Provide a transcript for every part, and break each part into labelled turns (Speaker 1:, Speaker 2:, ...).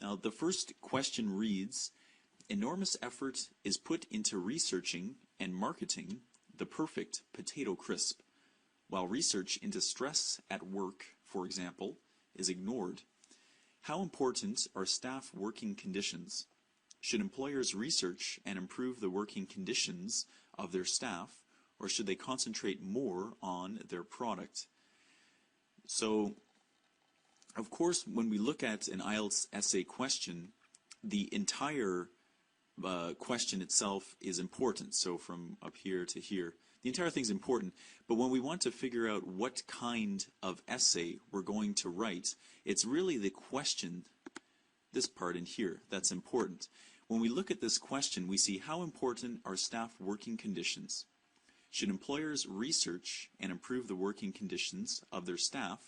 Speaker 1: Now, the first question reads, enormous effort is put into researching and marketing the perfect potato crisp, while research into stress at work, for example, is ignored. How important are staff working conditions? Should employers research and improve the working conditions of their staff, or should they concentrate more on their product? So, of course, when we look at an IELTS essay question, the entire question itself is important. So from up here to here, the entire thing is important. But when we want to figure out what kind of essay we're going to write, it's really the question, this part in here, that's important. When we look at this question, we see how important are staff working conditions. Should employers research and improve the working conditions of their staff,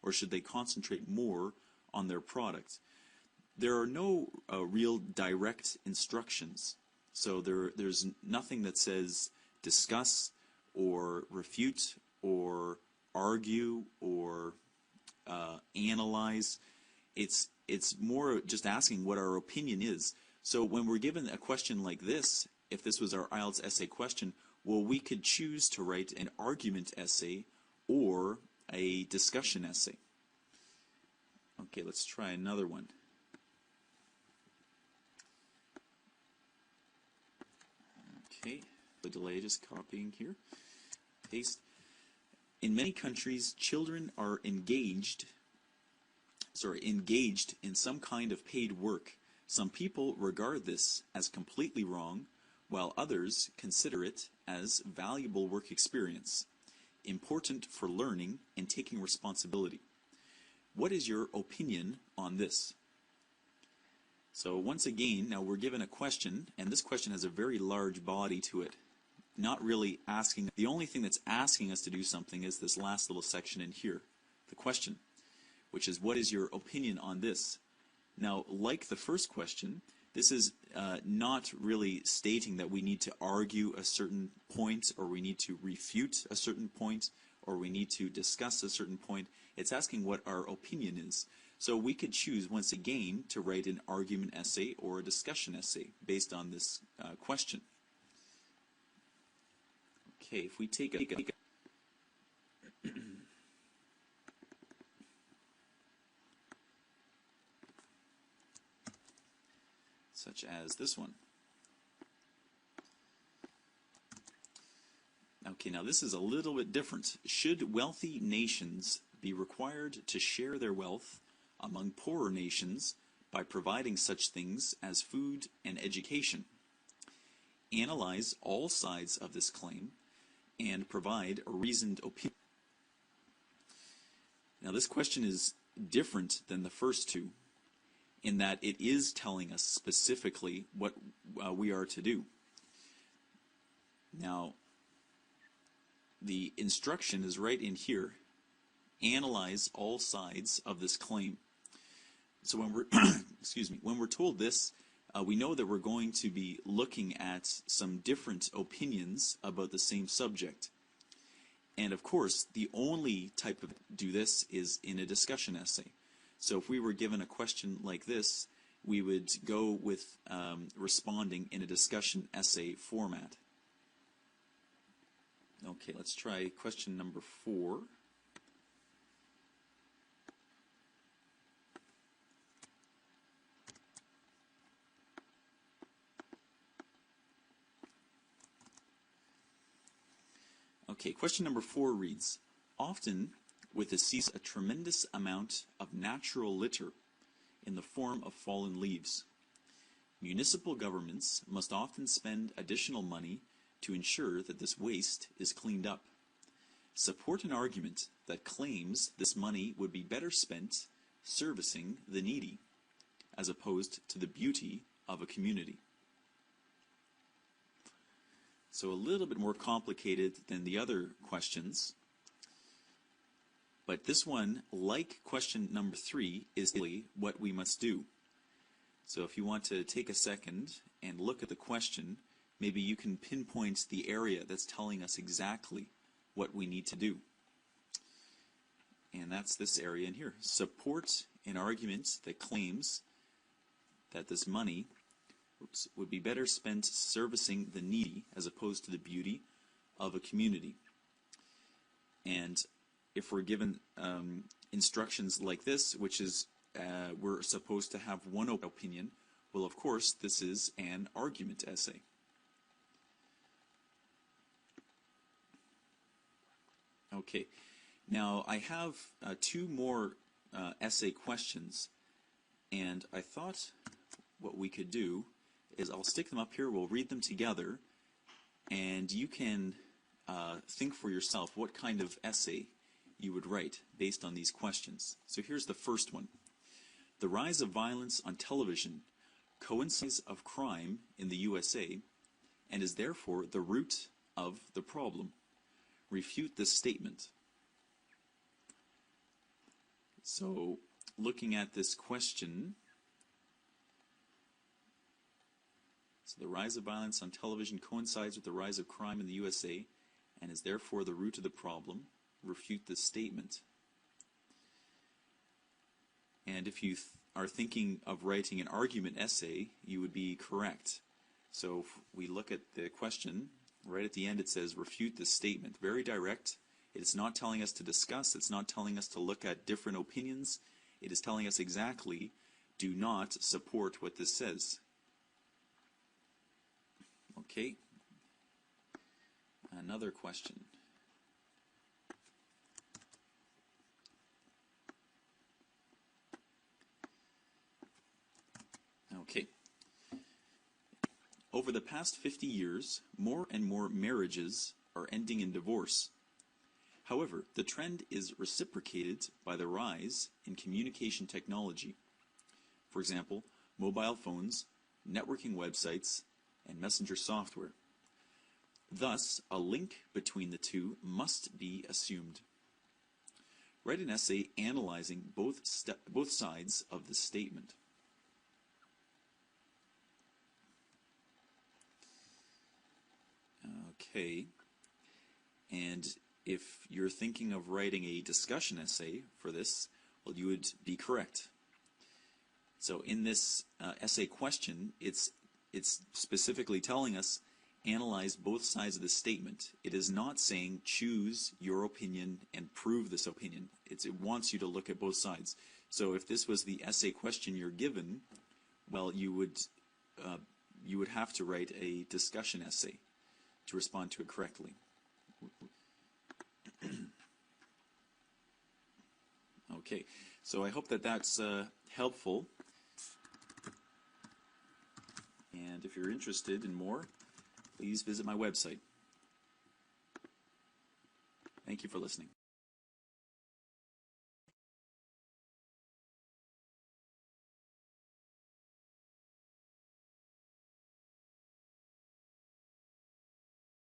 Speaker 1: or should they concentrate more on their product? There are no real direct instructions. So there's nothing that says discuss or refute or argue or analyze. It's more just asking what our opinion is. So when we're given a question like this, if this was our IELTS essay question, well, we could choose to write an argument essay or a discussion essay. Okay, let's try another one. Okay, the delay, just copying here. Paste. In many countries, children are engaged in some kind of paid work. Some people regard this as completely wrong, while others consider it as valuable work experience, important for learning and taking responsibility. What is your opinion on this? So once again, now we're given a question, and this question has a very large body to it. Not really asking, the only thing that's asking us to do something is this last little section in here, the question, which is what is your opinion on this? Now, like the first question, this is not really stating that we need to argue a certain point, or we need to refute a certain point, or we need to discuss a certain point. It's asking what our opinion is. So we could choose, once again, to write an argument essay or a discussion essay based on this question. Okay, if we take a such as this one. Okay, now this is a little bit different. Should wealthy nations be required to share their wealth among poorer nations by providing such things as food and education? Analyze all sides of this claim and provide a reasoned opinion. Now this question is different than the first two in that it is telling us specifically what we are to do. Now, the instruction is right in here. Analyze all sides of this claim. So when we're when we're told this, we know that we're going to be looking at some different opinions about the same subject. And of course, the only type of do this is in a discussion essay. So if we were given a question like this, we would go with responding in a discussion essay format. Okay, let's try question number 4. Okay, question number 4 reads, often with the sea a tremendous amount of natural litter in the form of fallen leaves. Municipal governments must often spend additional money to ensure that this waste is cleaned up. Support an argument that claims this money would be better spent servicing the needy, as opposed to the beauty of a community. So a little bit more complicated than the other questions. But this one, like question number 3, is what we must do. So if you want to take a second and look at the question, maybe you can pinpoint the area that's telling us exactly what we need to do. And that's this area in here. Support an argument that claims that this money would be better spent servicing the needy as opposed to the beauty of a community. And if we're given instructions like this, which is we're supposed to have one opinion, well, of course, this is an argument essay. Okay, now I have two more essay questions, and I thought what we could do is I'll stick them up here, we'll read them together, and you can think for yourself what kind of essay you would write based on these questions. So here's the first one. The rise of violence on television coincides of crime in the USA and is therefore the root of the problem. Refute this statement. So, looking at this question, so the rise of violence on television coincides with the rise of crime in the USA and is therefore the root of the problem. Refute this statement. And if you are thinking of writing an argument essay, you would be correct. So if we look at the question, right at the end it says refute this statement. Very direct. It's not telling us to discuss. It's not telling us to look at different opinions. It is telling us exactly, do not support what this says. Okay. Another question. Okay. Over the past 50 years, more and more marriages are ending in divorce. However, the trend is reciprocated by the rise in communication technology. For example, mobile phones, networking websites, and messenger software. Thus, a link between the two must be assumed. Write an essay analyzing both sides of the statement. Okay, and if you're thinking of writing a discussion essay for this, well, you would be correct. So in this essay question, it's specifically telling us analyze both sides of the statement. It is not saying choose your opinion and prove this opinion. It wants you to look at both sides. So if this was the essay question you're given, well, you would have to write a discussion essay to respond to it correctly. Okay, so I hope that that's helpful. And if you're interested in more, please visit my website. Thank you for listening.